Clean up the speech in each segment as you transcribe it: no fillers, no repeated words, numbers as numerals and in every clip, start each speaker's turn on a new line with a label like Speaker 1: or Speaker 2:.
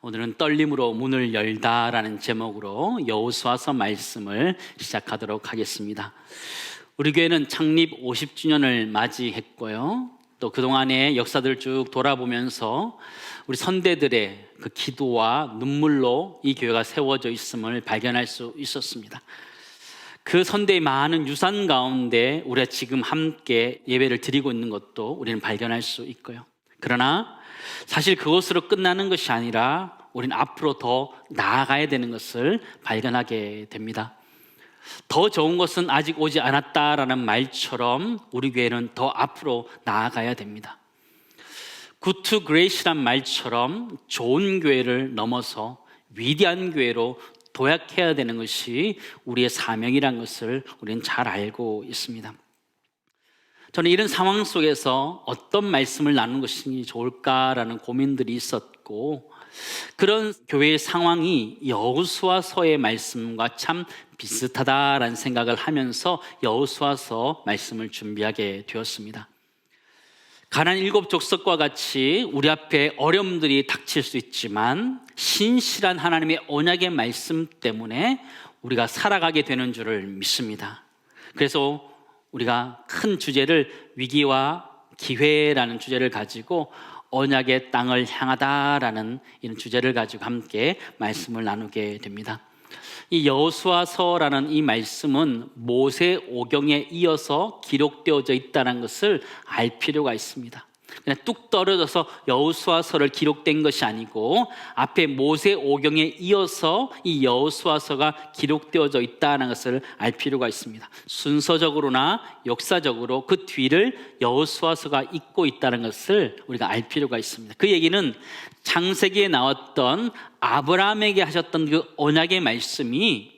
Speaker 1: 오늘은 떨림으로 문을 열다라는 제목으로 여호수아서 말씀을 시작하도록 하겠습니다. 우리 교회는 창립 50주년을 맞이했고요. 또 그동안의 역사들을 쭉 돌아보면서 우리 선대들의 그 기도와 눈물로 이 교회가 세워져 있음을 발견할 수 있었습니다. 그 선대의 많은 유산 가운데 우리가 지금 함께 예배를 드리고 있는 것도 우리는 발견할 수 있고요. 그러나 사실 그것으로 끝나는 것이 아니라 우리는 앞으로 더 나아가야 되는 것을 발견하게 됩니다. 더 좋은 것은 아직 오지 않았다라는 말처럼 우리 교회는 더 앞으로 나아가야 됩니다. Good to Great이란 말처럼 좋은 교회를 넘어서 위대한 교회로 도약해야 되는 것이 우리의 사명이라는 것을 우리는 잘 알고 있습니다. 저는 이런 상황 속에서 어떤 말씀을 나누는 것이 좋을까라는 고민들이 있었고, 그런 교회의 상황이 여호수아서의 말씀과 참 비슷하다라는 생각을 하면서 여호수아서 말씀을 준비하게 되었습니다. 가나안 7족속과 같이 우리 앞에 어려움들이 닥칠 수 있지만 신실한 하나님의 언약의 말씀 때문에 우리가 살아가게 되는 줄을 믿습니다. 그래서 우리가 큰 주제를 위기와 기회라는 주제를 가지고 언약의 땅을 향하다라는 이런 주제를 가지고 함께 말씀을 나누게 됩니다. 이 여호수아서라는 이 말씀은 모세 오경에 이어서 기록되어져 있다는 것을 알 필요가 있습니다. 그냥 뚝 떨어져서 여호수아서를 기록된 것이 아니고 앞에 모세 오경에 이어서 이 여호수아서가 기록되어져 있다는 것을 알 필요가 있습니다. 순서적으로나 역사적으로 그 뒤를 여호수아서가 잇고 있다는 것을 우리가 알 필요가 있습니다. 그 얘기는 창세기에 나왔던 아브라함에게 하셨던 그 언약의 말씀이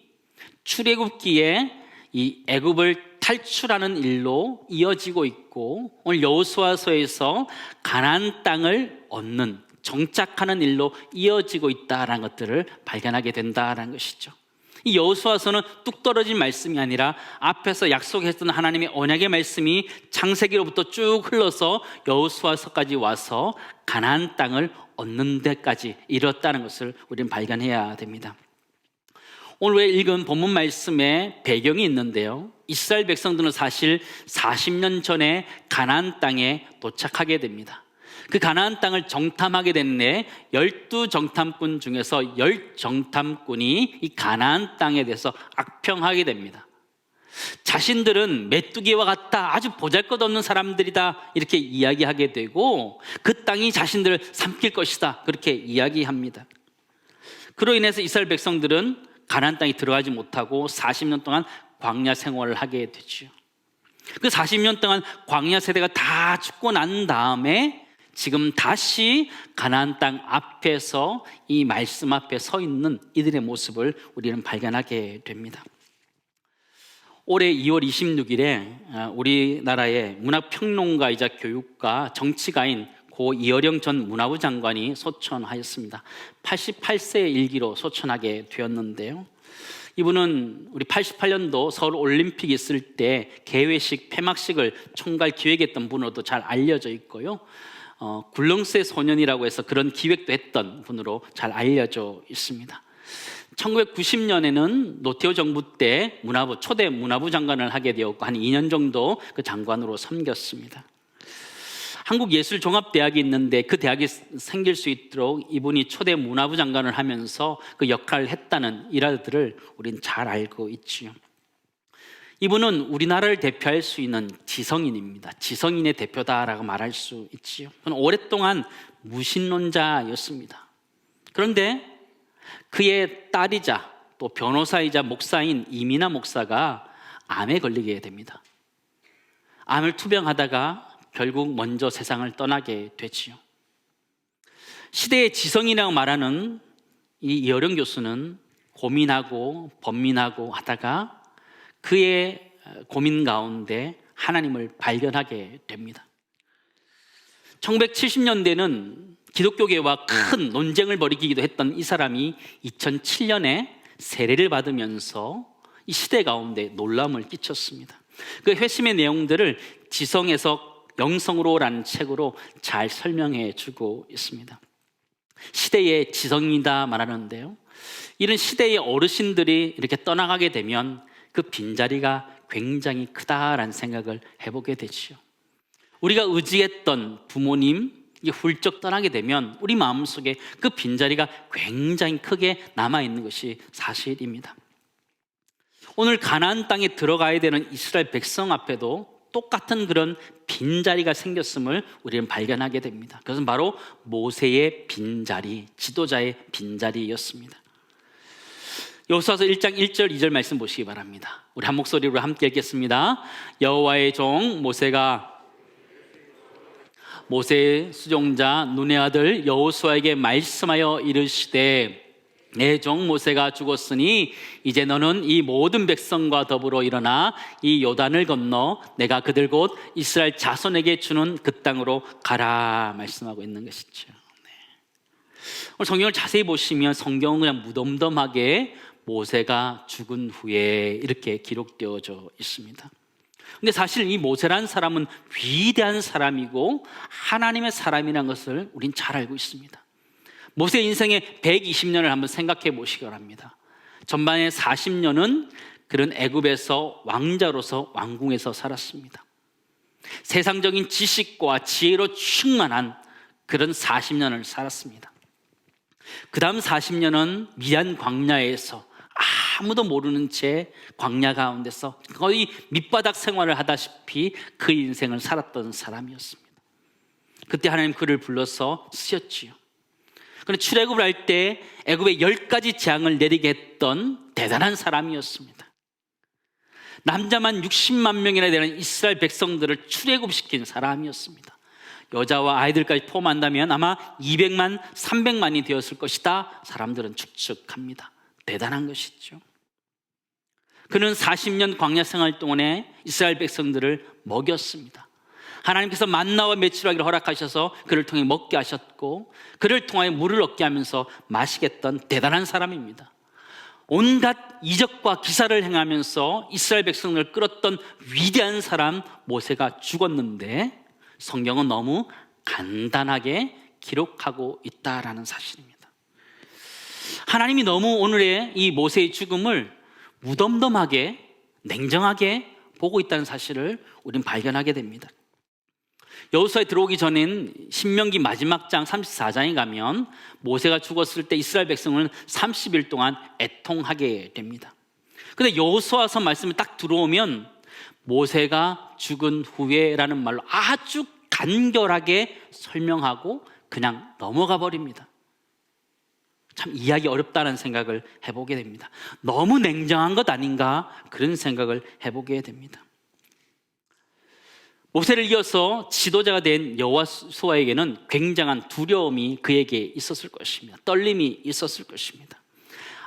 Speaker 1: 출애굽기에 이 애굽을 탈출하는 일로 이어지고 있고, 오늘 여호수아서에서 가나안 땅을 얻는 정착하는 일로 이어지고 있다라는 것들을 발견하게 된다라는 것이죠. 이 여호수아서는 뚝 떨어진 말씀이 아니라 앞에서 약속했던 하나님의 언약의 말씀이 창세기로부터 쭉 흘러서 여호수아서까지 와서 가나안 땅을 얻는 데까지 이뤘다는 것을 우리는 발견해야 됩니다. 오늘 읽은 본문 말씀에 배경이 있는데요, 이스라엘 백성들은 사실 40년 전에 가나안 땅에 도착하게 됩니다. 그 가나안 땅을 정탐하게 됐는데 12정탐꾼 중에서 10정탐꾼이 이 가나안 땅에 대해서 악평하게 됩니다. 자신들은 메뚜기와 같다, 아주 보잘것없는 사람들이다, 이렇게 이야기하게 되고 그 땅이 자신들을 삼킬 것이다, 그렇게 이야기합니다. 그로 인해서 이스라엘 백성들은 가나안 땅에 들어가지 못하고 40년 동안 광야 생활을 하게 되죠. 그 40년 동안 광야 세대가 다 죽고 난 다음에 지금 다시 가나안 땅 앞에서 이 말씀 앞에 서 있는 이들의 모습을 우리는 발견하게 됩니다. 올해 2월 26일에 우리나라의 문화평론가이자 교육가 정치가인 고 이어령 전 문화부 장관이 소천하였습니다. 88세의 일기로 소천하게 되었는데요, 이분은 우리 88년도 서울 올림픽 있을 때 개회식, 폐막식을 총괄 기획했던 분으로도 잘 알려져 있고요, 굴렁쇠 소년이라고 해서 그런 기획도 했던 분으로 잘 알려져 있습니다. 1990년에는 노태우 정부 때 초대 문화부 장관을 하게 되었고 한 2년 정도 그 장관으로 섬겼습니다. 한국예술종합대학이 있는데 그 대학이 생길 수 있도록 이분이 초대 문화부 장관을 하면서 그 역할을 했다는 일화들을 우리는 잘 알고 있지요. 이분은 우리나라를 대표할 수 있는 지성인입니다. 지성인의 대표다라고 말할 수 있지요. 오랫동안 무신론자였습니다. 그런데 그의 딸이자 또 변호사이자 목사인 이민하 목사가 암에 걸리게 됩니다. 암을 투병하다가 결국 먼저 세상을 떠나게 되지요. 시대의 지성이라고 말하는 이 이어령 교수는 고민하고 번민하고 하다가 그의 고민 가운데 하나님을 발견하게 됩니다. 1970년대는 기독교계와 큰 논쟁을 벌이기도 했던 이 사람이 2007년에 세례를 받으면서 이 시대 가운데 놀람을 끼쳤습니다. 그 회심의 내용들을 지성에서 영성으로라는 책으로 잘 설명해 주고 있습니다. 시대의 지성이다 말하는데요. 이런 시대의 어르신들이 이렇게 떠나가게 되면 그 빈자리가 굉장히 크다라는 생각을 해보게 되지요. 우리가 의지했던 부모님 이 훌쩍 떠나게 되면 우리 마음속에 그 빈자리가 굉장히 크게 남아있는 것이 사실입니다. 오늘 가나안 땅에 들어가야 되는 이스라엘 백성 앞에도 똑같은 그런 빈자리가 생겼음을 우리는 발견하게 됩니다. 그것은 바로 모세의 빈자리, 지도자의 빈자리였습니다. 여호수아서 1장 1절 2절 말씀 보시기 바랍니다. 우리 한 목소리로 함께 읽겠습니다. 여호와의 종 모세의 수종자 눈의 아들 여호수아에게 말씀하여 이르시되 내 종 모세가 죽었으니 이제 너는 이 모든 백성과 더불어 일어나 이 요단을 건너 내가 그들 곧 이스라엘 자손에게 주는 그 땅으로 가라 말씀하고 있는 것이죠. 오늘 성경을 자세히 보시면 성경은 그냥 무덤덤하게 모세가 죽은 후에 이렇게 기록되어져 있습니다. 근데 사실 이 모세란 사람은 위대한 사람이고 하나님의 사람이라는 것을 우린 잘 알고 있습니다. 모세 인생의 120년을 한번 생각해 보시기 바랍니다. 전반의 40년은 그런 애굽에서 왕자로서 왕궁에서 살았습니다. 세상적인 지식과 지혜로 충만한 그런 40년을 살았습니다. 그 다음 40년은 미안 광야에서 아무도 모르는 채 광야 가운데서 거의 밑바닥 생활을 하다시피 그 인생을 살았던 사람이었습니다. 그때 하나님 그를 불러서 쓰셨지요. 그런데 출애굽을 할 때 애굽에 10가지 재앙을 내리게 했던 대단한 사람이었습니다. 남자만 60만 명이나 되는 이스라엘 백성들을 출애굽시킨 사람이었습니다. 여자와 아이들까지 포함한다면 아마 200만, 300만이 되었을 것이다. 사람들은 추측합니다. 대단한 것이죠. 그는 40년 광야 생활 동안에 이스라엘 백성들을 먹였습니다. 하나님께서 만나와 메추라기를 허락하셔서 그를 통해 먹게 하셨고 그를 통하여 물을 얻게 하면서 마시게 했던 대단한 사람입니다. 온갖 이적과 기사를 행하면서 이스라엘 백성을 끌었던 위대한 사람 모세가 죽었는데 성경은 너무 간단하게 기록하고 있다라는 사실입니다. 하나님이 너무 오늘의 이 모세의 죽음을 무덤덤하게 냉정하게 보고 있다는 사실을 우리는 발견하게 됩니다. 여호수아에 들어오기 전인 신명기 마지막 장 34장에 가면 모세가 죽었을 때 이스라엘 백성은 30일 동안 애통하게 됩니다. 그런데 여호수아서 말씀이 딱 들어오면 모세가 죽은 후에라는 말로 아주 간결하게 설명하고 그냥 넘어가 버립니다. 참 이해하기 어렵다는 생각을 해보게 됩니다. 너무 냉정한 것 아닌가 그런 생각을 해보게 됩니다. 모세를 이어서 지도자가 된 여호수아에게는 굉장한 두려움이 그에게 있었을 것입니다. 떨림이 있었을 것입니다.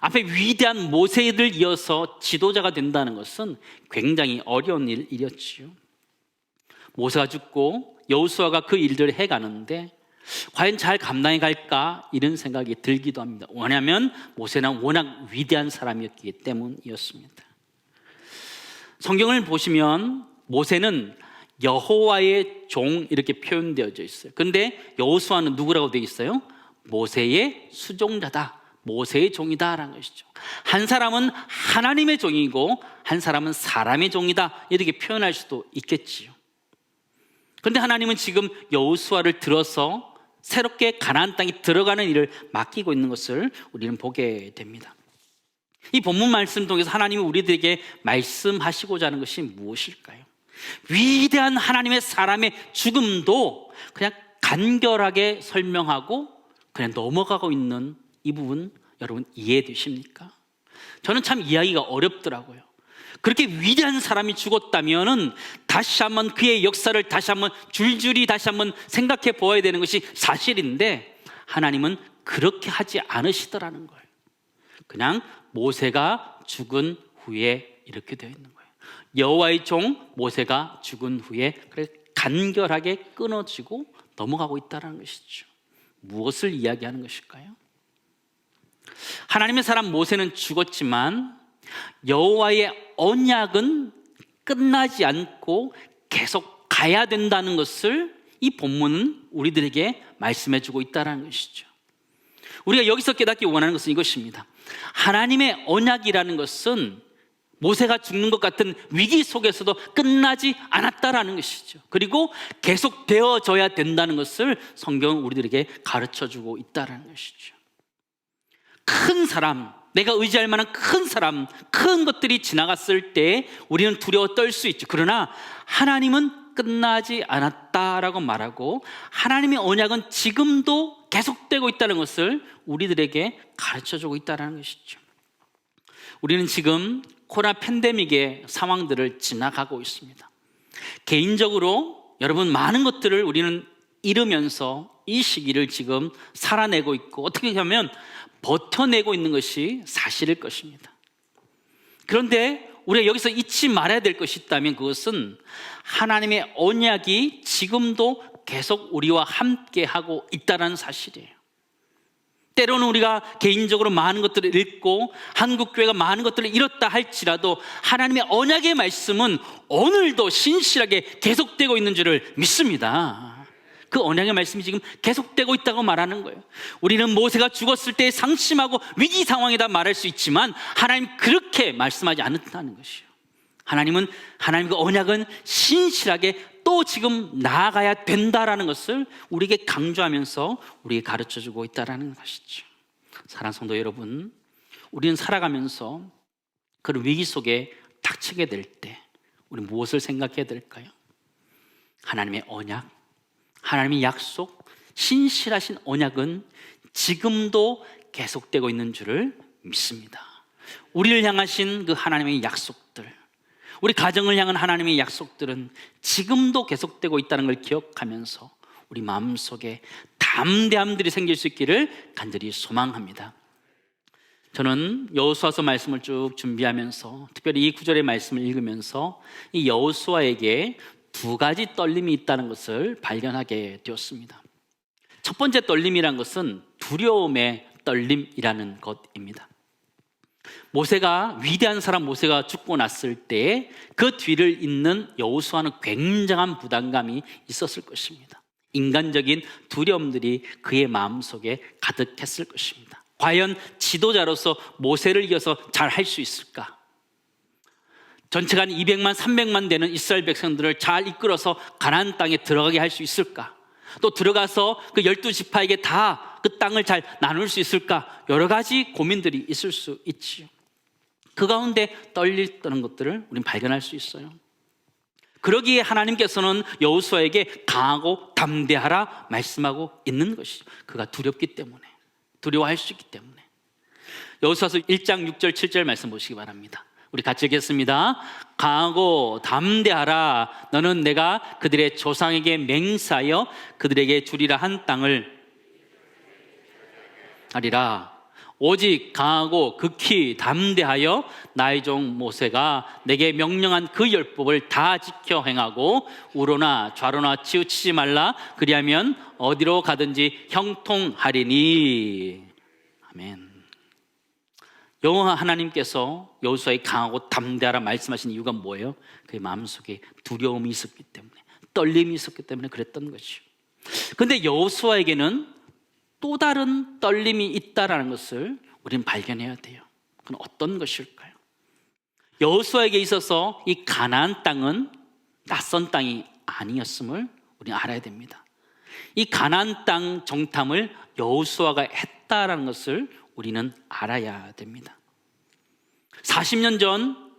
Speaker 1: 앞에 위대한 모세를 이어서 지도자가 된다는 것은 굉장히 어려운 일이었지요. 모세가 죽고 여호수아가 그 일들을 해가는데 과연 잘 감당해 갈까 이런 생각이 들기도 합니다. 왜냐하면 모세는 워낙 위대한 사람이었기 때문이었습니다. 성경을 보시면 모세는 여호와의 종 이렇게 표현되어져 있어요. 그런데 여호수아는 누구라고 되어 있어요? 모세의 수종자다, 모세의 종이다라는 것이죠. 한 사람은 하나님의 종이고 한 사람은 사람의 종이다 이렇게 표현할 수도 있겠지요. 그런데 하나님은 지금 여호수아를 들어서 새롭게 가나안 땅에 들어가는 일을 맡기고 있는 것을 우리는 보게 됩니다. 이 본문 말씀 통해서 하나님이 우리들에게 말씀하시고자 하는 것이 무엇일까요? 위대한 하나님의 사람의 죽음도 그냥 간결하게 설명하고 그냥 넘어가고 있는 이 부분 여러분 이해되십니까? 저는 참 이해하기가 어렵더라고요. 그렇게 위대한 사람이 죽었다면은 다시 한번 그의 역사를 다시 한번 줄줄이 다시 한번 생각해 보아야 되는 것이 사실인데 하나님은 그렇게 하지 않으시더라는 거예요. 그냥 모세가 죽은 후에 이렇게 되어 있는 거예요. 여호와의 종 모세가 죽은 후에 간결하게 끊어지고 넘어가고 있다는 것이죠. 무엇을 이야기하는 것일까요? 하나님의 사람 모세는 죽었지만 여호와의 언약은 끝나지 않고 계속 가야 된다는 것을 이 본문은 우리들에게 말씀해 주고 있다는 것이죠. 우리가 여기서 깨닫기 원하는 것은 이것입니다. 하나님의 언약이라는 것은 모세가 죽는 것 같은 위기 속에서도 끝나지 않았다라는 것이죠. 그리고 계속 되어져야 된다는 것을 성경은 우리들에게 가르쳐주고 있다는 것이죠. 큰 사람, 내가 의지할 만한 큰 사람, 큰 것들이 지나갔을 때 우리는 두려워 떨 수 있죠. 그러나 하나님은 끝나지 않았다라고 말하고 하나님의 언약은 지금도 계속되고 있다는 것을 우리들에게 가르쳐주고 있다는 것이죠. 우리는 지금 코로나 팬데믹의 상황들을 지나가고 있습니다. 개인적으로 여러분 많은 것들을 우리는 잃으면서 이 시기를 지금 살아내고 있고 어떻게 하면 버텨내고 있는 것이 사실일 것입니다. 그런데 우리가 여기서 잊지 말아야 될 것이 있다면 그것은 하나님의 언약이 지금도 계속 우리와 함께하고 있다는 사실이에요. 때로는 우리가 개인적으로 많은 것들을 잃고 한국교회가 많은 것들을 잃었다 할지라도 하나님의 언약의 말씀은 오늘도 신실하게 계속되고 있는 줄을 믿습니다. 그 언약의 말씀이 지금 계속되고 있다고 말하는 거예요. 우리는 모세가 죽었을 때 상심하고 위기 상황이다 말할 수 있지만 하나님 그렇게 말씀하지 않는다는 것이에요. 하나님과 언약은 신실하게 또 지금 나아가야 된다라는 것을 우리에게 강조하면서 우리에게 가르쳐주고 있다는 것이죠. 사랑하는 성도 여러분, 우리는 살아가면서 그런 위기 속에 닥치게 될 때 우리 무엇을 생각해야 될까요? 하나님의 언약, 하나님의 약속, 신실하신 언약은 지금도 계속되고 있는 줄을 믿습니다. 우리를 향하신 그 하나님의 약속들, 우리 가정을 향한 하나님의 약속들은 지금도 계속되고 있다는 걸 기억하면서 우리 마음속에 담대함들이 생길 수 있기를 간절히 소망합니다. 저는 여호수아서 말씀을 쭉 준비하면서 특별히 이 구절의 말씀을 읽으면서 이 여호수아에게 두 가지 떨림이 있다는 것을 발견하게 되었습니다. 첫 번째 떨림이란 것은 두려움의 떨림이라는 것입니다. 모세가 위대한 사람 모세가 죽고 났을 때 그 뒤를 잇는 여호수아는 굉장한 부담감이 있었을 것입니다. 인간적인 두려움들이 그의 마음속에 가득했을 것입니다. 과연 지도자로서 모세를 이어서 잘 할 수 있을까? 전체가 한 200만, 300만 되는 이스라엘 백성들을 잘 이끌어서 가나안 땅에 들어가게 할 수 있을까? 또 들어가서 그 12지파에게 다 그 땅을 잘 나눌 수 있을까? 여러 가지 고민들이 있을 수 있지요. 그 가운데 떨리는 것들을 우리는 발견할 수 있어요. 그러기에 하나님께서는 여호수아에게 강하고 담대하라 말씀하고 있는 것이죠. 그가 두렵기 때문에, 두려워할 수 있기 때문에. 여호수아서 1장 6절 7절 말씀 보시기 바랍니다. 우리 같이 읽겠습니다. 강하고 담대하라. 너는 내가 그들의 조상에게 맹세하여 그들에게 주리라 한 땅을 하리라. 오직 강하고 극히 담대하여 나의 종 모세가 내게 명령한 그 율법을 다 지켜 행하고 우로나 좌로나 치우치지 말라. 그리하면 어디로 가든지 형통하리니. 아멘. 여호와 하나님께서 여호수아에게 강하고 담대하라 말씀하신 이유가 뭐예요? 그의 마음속에 두려움이 있었기 때문에, 떨림이 있었기 때문에 그랬던 것이죠. 그런데 여호수아에게는 또 다른 떨림이 있다라는 것을 우리는 발견해야 돼요. 그건 어떤 것일까요? 여호수아에게 있어서 이 가나안 땅은 낯선 땅이 아니었음을 우리는 알아야 됩니다. 이 가나안 땅 정탐을 여호수아가 했다라는 것을 우리는 알아야 됩니다. 40년 전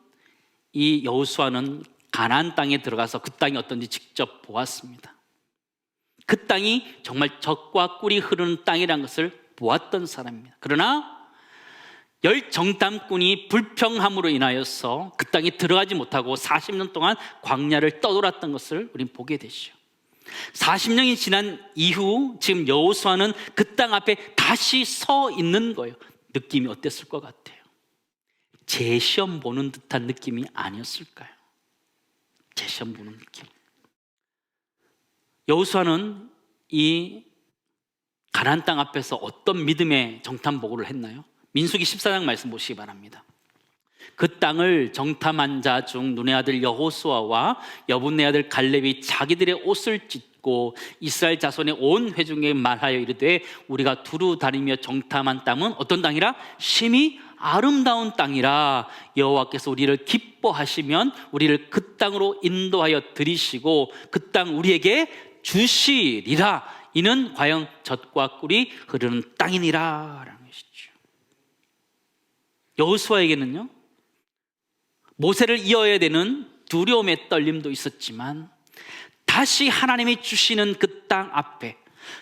Speaker 1: 이 여호수아는 가나안 땅에 들어가서 그 땅이 어떤지 직접 보았습니다. 그 땅이 정말 젖과 꿀이 흐르는 땅이라는 것을 보았던 사람입니다. 그러나 열 정탐꾼이 불평함으로 인하여서 그 땅에 들어가지 못하고 40년 동안 광야를 떠돌았던 것을 우리는 보게 되죠. 40년이 지난 이후 지금 여호수아는 그 땅 앞에 다시 서 있는 거예요. 느낌이 어땠을 것 같아요? 재시험 보는 듯한 느낌이 아니었을까요? 재시험 보는 느낌. 여호수아는 이 가나안 땅 앞에서 어떤 믿음의 정탐 보고를 했나요? 민수기 14장 말씀 보시기 바랍니다. 그 땅을 정탐한 자 중 눈의 아들 여호수아와 여분네 아들 갈렙이 자기들의 옷을 찢고 듣고 이스라엘 자손의 온 회중에게 말하여 이르되 우리가 두루 다니며 정탐한 땅은 어떤 땅이라? 심히 아름다운 땅이라. 여호와께서 우리를 기뻐하시면 우리를 그 땅으로 인도하여 들이시고 그 땅 우리에게 주시리라. 이는 과연 젖과 꿀이 흐르는 땅이니라 라는 것이죠. 여호수아에게는요, 모세를 이어야 되는 두려움의 떨림도 있었지만 다시 하나님이 주시는 그 땅 앞에,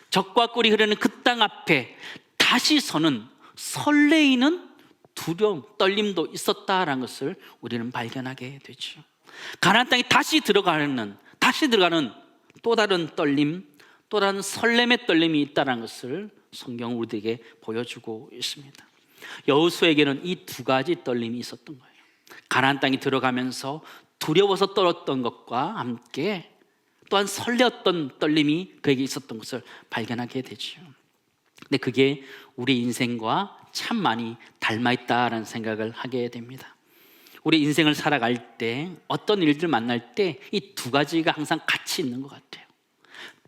Speaker 1: 젖과 꿀이 흐르는 그 땅 앞에 다시 서는 설레이는 두려움, 떨림도 있었다라는 것을 우리는 발견하게 되죠. 가나안 땅에 다시 들어가는 또 다른 떨림, 또 다른 설렘의 떨림이 있다는 것을 성경은 우리에게 보여주고 있습니다. 여호수아에게는 이 두 가지 떨림이 있었던 거예요. 가나안 땅에 들어가면서 두려워서 떨었던 것과 함께 또한 설레었던 떨림이 그에게 있었던 것을 발견하게 되죠. 근데 그게 우리 인생과 참 많이 닮아있다라는 생각을 하게 됩니다. 우리 인생을 살아갈 때 어떤 일들 만날 때 이 두 가지가 항상 같이 있는 것 같아요.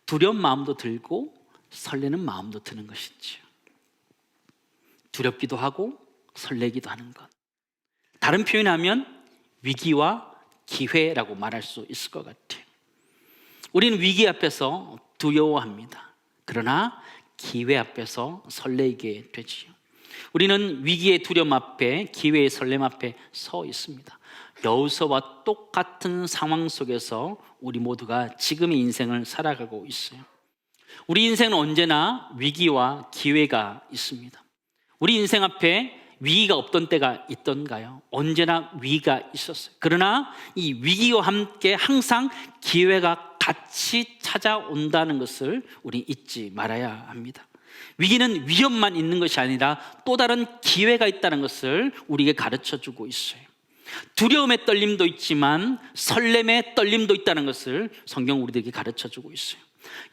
Speaker 1: 두려운 마음도 들고 설레는 마음도 드는 것이죠. 두렵기도 하고 설레기도 하는 것. 다른 표현하면 위기와 기회라고 말할 수 있을 것 같아요. 우리는 위기 앞에서 두려워합니다. 그러나 기회 앞에서 설레게 되지요. 우리는 위기의 두려움 앞에, 기회의 설렘 앞에 서 있습니다. 여호수아와 똑같은 상황 속에서 우리 모두가 지금의 인생을 살아가고 있어요. 우리 인생은 언제나 위기와 기회가 있습니다. 우리 인생 앞에 위기가 없던 때가 있던가요? 언제나 위기가 있었어요. 그러나 이 위기와 함께 항상 기회가 같이 찾아온다는 것을 우리 잊지 말아야 합니다. 위기는 위험만 있는 것이 아니라 또 다른 기회가 있다는 것을 우리에게 가르쳐주고 있어요. 두려움의 떨림도 있지만 설렘의 떨림도 있다는 것을 성경 우리들에게 가르쳐주고 있어요.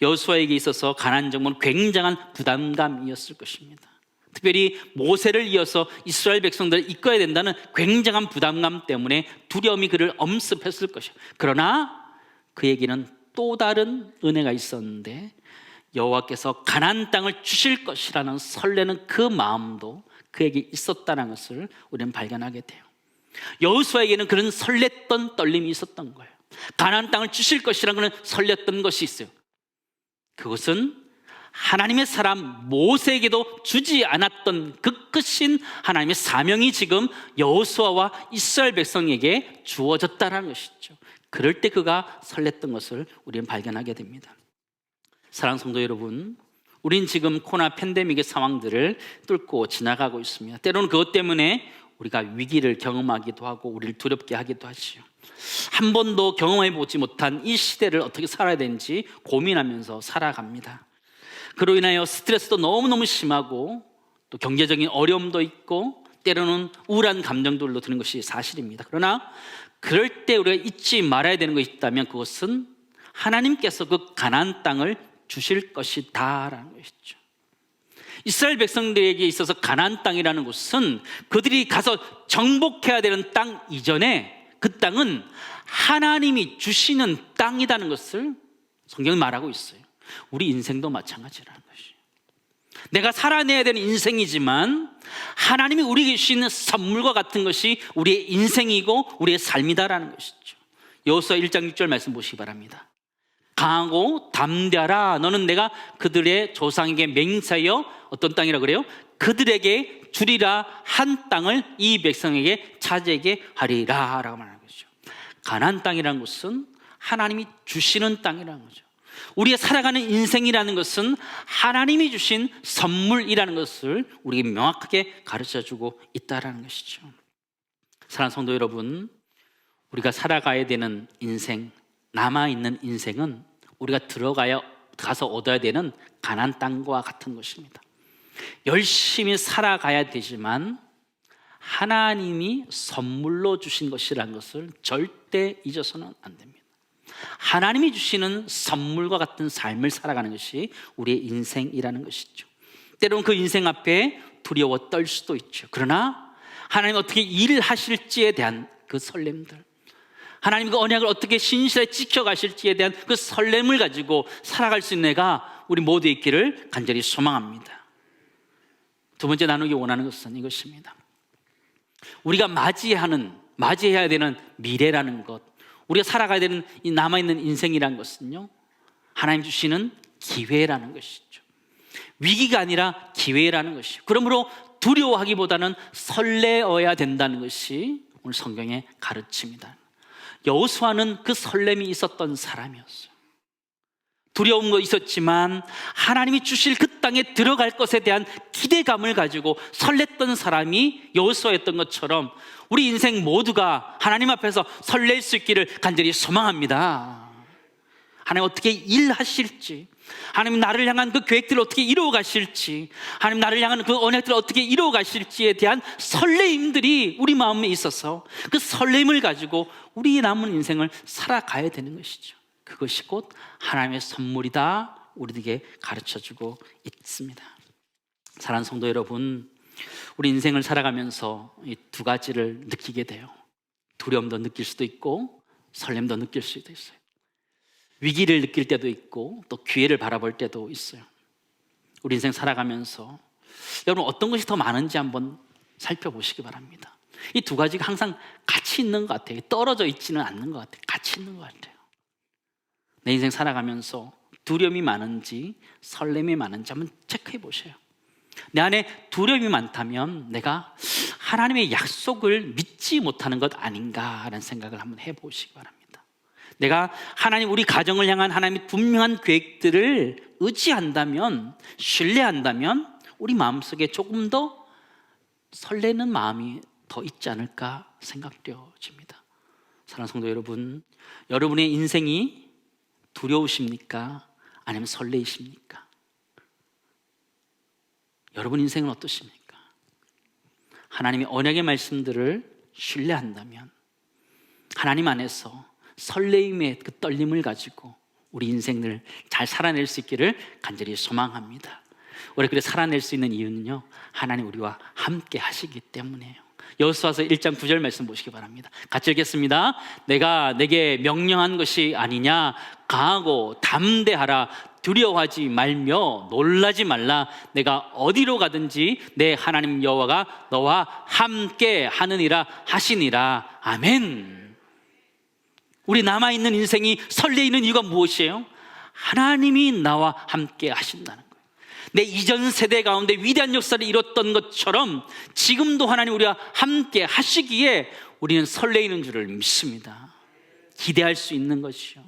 Speaker 1: 여호수아에게 있어서 가나안 정복은 굉장한 부담감이었을 것입니다. 특별히 모세를 이어서 이스라엘 백성들을 이끌어야 된다는 굉장한 부담감 때문에 두려움이 그를 엄습했을 것이에요. 그러나 그에게는 또 다른 은혜가 있었는데 여호와께서 가나안 땅을 주실 것이라는 설레는 그 마음도 그에게 있었다는 것을 우리는 발견하게 돼요. 여호수아에게는 그런 설렜던 떨림이 있었던 거예요. 가나안 땅을 주실 것이라는 그런 설렜던 것이 있어요. 그것은 하나님의 사람 모세에게도 주지 않았던 그 크신 하나님의 사명이 지금 여호수아와 이스라엘 백성에게 주어졌다는 것이죠. 그럴 때 그가 설렜던 것을 우리는 발견하게 됩니다. 사랑하는 성도 여러분, 우린 지금 코로나 팬데믹의 상황들을 뚫고 지나가고 있습니다. 때로는 그것 때문에 우리가 위기를 경험하기도 하고 우리를 두렵게 하기도 하지요. 한 번도 경험해 보지 못한 이 시대를 어떻게 살아야 되는지 고민하면서 살아갑니다. 그로 인하여 스트레스도 너무너무 심하고 또 경제적인 어려움도 있고 때로는 우울한 감정들로 드는 것이 사실입니다. 그러나 그럴 때 우리가 잊지 말아야 되는 것이 있다면 그것은 하나님께서 그 가나안 땅을 주실 것이다라는 것이죠. 이스라엘 백성들에게 있어서 가나안 땅이라는 곳은 그들이 가서 정복해야 되는 땅 이전에 그 땅은 하나님이 주시는 땅이라는 것을 성경이 말하고 있어요. 우리 인생도 마찬가지라는 것이에요. 내가 살아내야 되는 인생이지만 하나님이 우리에게 주시는 선물과 같은 것이 우리의 인생이고 우리의 삶이다라는 것이죠. 여호수아 1장 6절 말씀 보시기 바랍니다. 강하고 담대하라. 너는 내가 그들의 조상에게 맹세하여 어떤 땅이라 그래요? 그들에게 주리라 한 땅을 이 백성에게 차지하게 하리라 라고 말하는 거죠. 가나안 땅이라는 것은 하나님이 주시는 땅이라는 거죠. 우리가 살아가는 인생이라는 것은 하나님이 주신 선물이라는 것을 우리에게 명확하게 가르쳐주고 있다는 것이죠. 사랑하는 성도 여러분, 우리가 살아가야 되는 인생, 남아있는 인생은 우리가 가서 얻어야 되는 가나안 땅과 같은 것입니다. 열심히 살아가야 되지만 하나님이 선물로 주신 것이라는 것을 절대 잊어서는 안 됩니다. 하나님이 주시는 선물과 같은 삶을 살아가는 것이 우리의 인생이라는 것이죠. 때로는 그 인생 앞에 두려워 떨 수도 있죠. 그러나 하나님 어떻게 일을 하실지에 대한 그 설렘들, 하나님 그 언약을 어떻게 신실하게 지켜가실지에 대한 그 설렘을 가지고 살아갈 수 있는 애가 우리 모두 있기를 간절히 소망합니다. 두 번째 나누기 원하는 것은 이것입니다. 우리가 맞이해야 되는 미래라는 것, 우리가 살아가야 되는 이 남아있는 인생이라는 것은요, 하나님 주시는 기회라는 것이죠. 위기가 아니라 기회라는 것이죠. 그러므로 두려워하기보다는 설레어야 된다는 것이 오늘 성경의 가르침이다. 여호수아는 그 설렘이 있었던 사람이었어요. 두려움도 있었지만 하나님이 주실 그 땅에 들어갈 것에 대한 기대감을 가지고 설렜던 사람이 여호수아였던 것처럼 우리 인생 모두가 하나님 앞에서 설렐 수 있기를 간절히 소망합니다. 하나님 어떻게 일하실지, 하나님 나를 향한 그 계획들을 어떻게 이루어 가실지, 하나님 나를 향한 그 언약들을 어떻게 이루어 가실지에 대한 설레임들이 우리 마음에 있어서 그 설렘을 가지고 우리 남은 인생을 살아가야 되는 것이죠. 그것이 곧 하나님의 선물이다 우리에게 가르쳐주고 있습니다. 사랑하는 성도 여러분, 우리 인생을 살아가면서 이 두 가지를 느끼게 돼요. 두려움도 느낄 수도 있고 설렘도 느낄 수도 있어요. 위기를 느낄 때도 있고 또 기회를 바라볼 때도 있어요. 우리 인생 살아가면서 여러분 어떤 것이 더 많은지 한번 살펴보시기 바랍니다. 이 두 가지가 항상 같이 있는 것 같아요. 떨어져 있지는 않는 것 같아요. 같이 있는 것 같아요. 내 인생 살아가면서 두려움이 많은지 설렘이 많은지 한번 체크해 보세요. 내 안에 두려움이 많다면 내가 하나님의 약속을 믿지 못하는 것 아닌가라는 생각을 한번 해보시기 바랍니다. 내가 하나님, 우리 가정을 향한 하나님의 분명한 계획들을 의지한다면, 신뢰한다면 우리 마음속에 조금 더 설레는 마음이 더 있지 않을까 생각되어집니다. 사랑하는 성도 여러분, 여러분의 인생이 두려우십니까? 아니면 설레이십니까? 여러분 인생은 어떠십니까? 하나님의 언약의 말씀들을 신뢰한다면 하나님 안에서 설레임의 그 떨림을 가지고 우리 인생을 잘 살아낼 수 있기를 간절히 소망합니다. 우리 그렇게 살아낼 수 있는 이유는요, 하나님 우리와 함께 하시기 때문이에요. 여호수아서 1장 9절 말씀 보시기 바랍니다. 같이 읽겠습니다. 내가 내게 명령한 것이 아니냐? 강하고 담대하라. 두려워하지 말며 놀라지 말라. 내가 어디로 가든지 내 하나님 여호와가 너와 함께 하느니라 하시니라. 아멘. 우리 남아있는 인생이 설레이는 이유가 무엇이에요? 하나님이 나와 함께 하신다는 거예요. 내 이전 세대 가운데 위대한 역사를 이뤘던 것처럼 지금도 하나님 우리와 함께 하시기에 우리는 설레이는 줄을 믿습니다. 기대할 수 있는 것이요,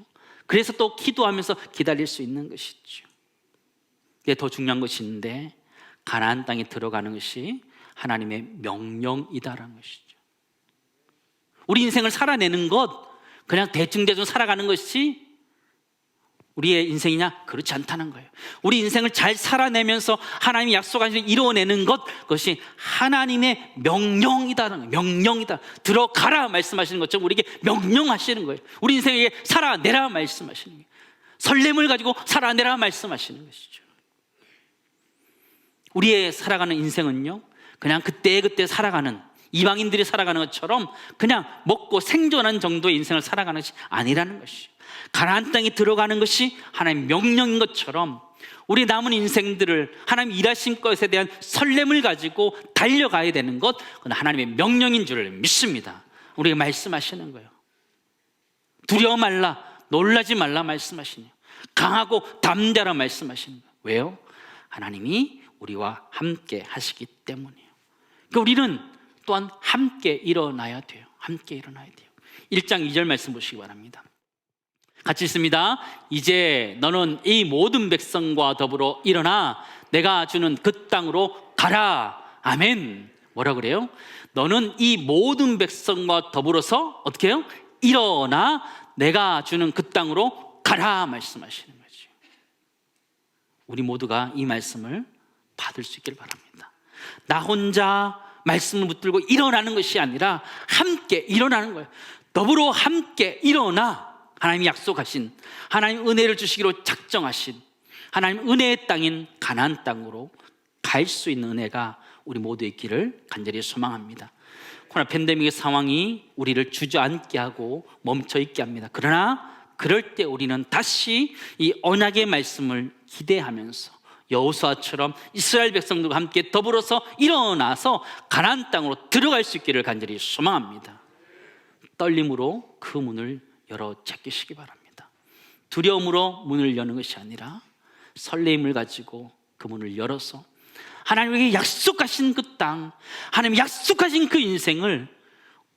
Speaker 1: 그래서 또 기도하면서 기다릴 수 있는 것이죠. 이게 더 중요한 것이 있는데, 가나안 땅에 들어가는 것이 하나님의 명령이다라는 것이죠. 우리 인생을 살아내는 것, 그냥 대충 살아가는 것이 우리의 인생이냐? 그렇지 않다는 거예요. 우리 인생을 잘 살아내면서 하나님이 약속하신 일을 이루어내는 것, 그것이 하나님의 명령이다는 거예요. 명령이다. 들어가라 말씀하시는 것처럼 우리에게 명령하시는 거예요. 우리 인생에게 살아내라 말씀하시는 거예요. 설렘을 가지고 살아내라 말씀하시는 것이죠. 우리의 살아가는 인생은요, 그냥 그때그때 살아가는, 이방인들이 살아가는 것처럼 그냥 먹고 생존한 정도의 인생을 살아가는 것이 아니라는 것이죠. 가나안 땅에 들어가는 것이 하나님의 명령인 것처럼 우리 남은 인생들을 하나님 일하신 것에 대한 설렘을 가지고 달려가야 되는 것, 그건 하나님의 명령인 줄을 믿습니다. 우리가 말씀하시는 거예요. 두려워 말라, 놀라지 말라 말씀하시네요. 강하고 담대하라 말씀하시는 거예요. 왜요? 하나님이 우리와 함께 하시기 때문이에요. 그러니까 우리는 또한 함께 일어나야 돼요. 함께 일어나야 돼요. 1장 2절 말씀 보시기 바랍니다. 같이 있습니다. 이제 너는 이 모든 백성과 더불어 일어나 내가 주는 그 땅으로 가라. 아멘. 뭐라 그래요? 너는 이 모든 백성과 더불어서 어떻게 해요? 일어나 내가 주는 그 땅으로 가라 말씀하시는 거죠. 우리 모두가 이 말씀을 받을 수 있기를 바랍니다. 나 혼자 말씀을 붙들고 일어나는 것이 아니라 함께 일어나는 거예요. 더불어 함께 일어나 하나님이 약속하신, 하나님 은혜를 주시기로 작정하신 하나님 은혜의 땅인 가나안 땅으로 갈 수 있는 은혜가 우리 모두 있기를 간절히 소망합니다. 코로나 팬데믹의 상황이 우리를 주저앉게 하고 멈춰 있게 합니다. 그러나 그럴 때 우리는 다시 이 언약의 말씀을 기대하면서 여호수아처럼 이스라엘 백성들과 함께 더불어서 일어나서 가나안 땅으로 들어갈 수 있기를 간절히 소망합니다. 떨림으로 그 문을 열어 제끼시기 바랍니다. 두려움으로 문을 여는 것이 아니라 설레임을 가지고 그 문을 열어서 하나님에게 약속하신 그 땅, 하나님 약속하신 그 인생을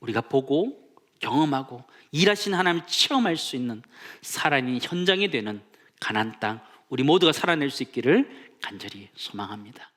Speaker 1: 우리가 보고 경험하고 일하신 하나님 체험할 수 있는 살아있는 현장이 되는 가나안 땅, 우리 모두가 살아낼 수 있기를 간절히 소망합니다.